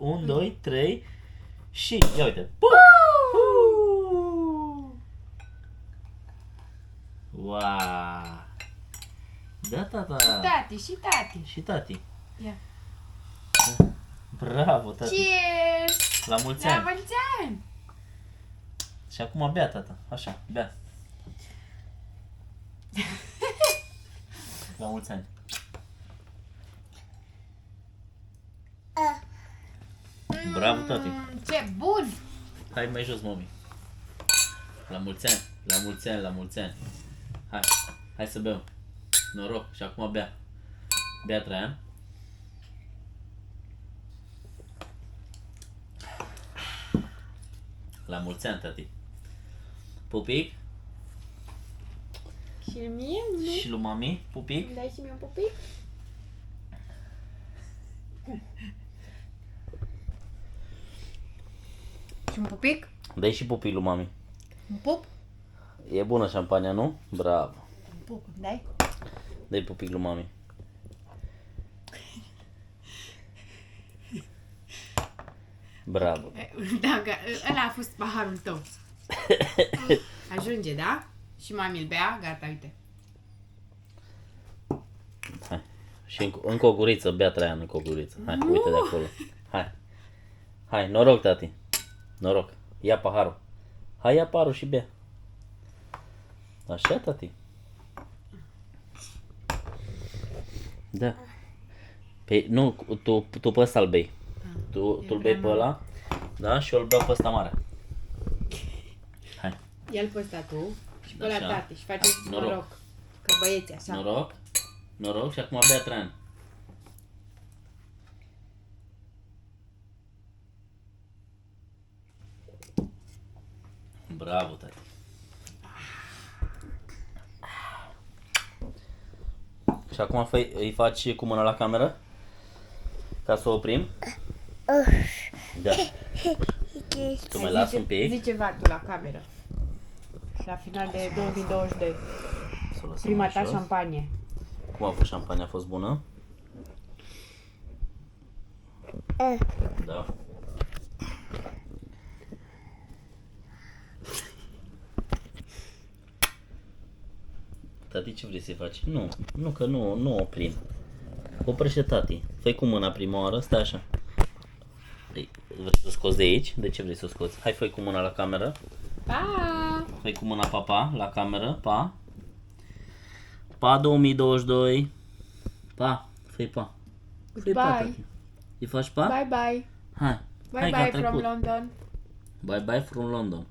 1, 2, 3 și ia uite. Wow! Da, tata! Și tati. Și tati. Ia. Bravo, tati! Cheers! La mulți La ani! mulți ani! Și acum bea, tata. Așa, bea. La mulți ani! Bravo, tati! Ce bun! Hai mai jos, mami. La mulți ani, la mulți ani, la mulți ani. Hai să bem. Noroc. Și acum bea. Bea, Traian. La mulți ani, tati. Pupic. Și mie? Și lui mami. Pupic. Îmi dai și mie un pupic? Și un pupic? Dă-i și pupic lui mami. Un pup? E bună șampania, nu? Bravo. Un pup, îmi dai? Dă-i pupic lui mami. Bravo. Dacă ăla a fost paharul tău. Ajunge, da? Și mami îl bea, gata, uite. Hai. Și încă o guriță, bea, Traian, încă o guriță. Hai, uite de acolo. Hai. Hai, noroc, tati. Noroc. Ia paharul. Hai, ia paharul și bea. Așa, tati. Da. Păi, nu, tu pe ăsta îl bei. Tu îl bei pe ăla, da? Și eu îl beau pe ăsta mare. Hai. Ia-l pe ăsta tu și pe ăla Așa. tati și faceți Noroc. noroc. Că băieți așa. Noroc. Noroc și acum bea, Traian. Bravo, tati. Și acum îi faci cu mâna la cameră? Ca să o oprim? Da. Tu mai las un pic. Zice Vardu la cameră. La final de 2022. Să o lăsăm Prima mai ta jos. șampanie. Cum a fost șampania? A fost bună? Da. Tati, ce vrei să-i faci? Nu, că nu oprim. Oprește, tati. Fă-i cu mâna prima oară, stai așa. Vrei să o scoți de aici? De ce vrei să o scoți? Hai, fă-i cu mâna la cameră. Pa! Fă-i cu mâna papa la cameră. Pa. Pa 2022. Pa. Fă-i pa. Fă-i pa, Goodbye. tati. Îi faci pa? Bye bye. Hai. Bye Hai, că a bye from trecut. London. Bye bye from London.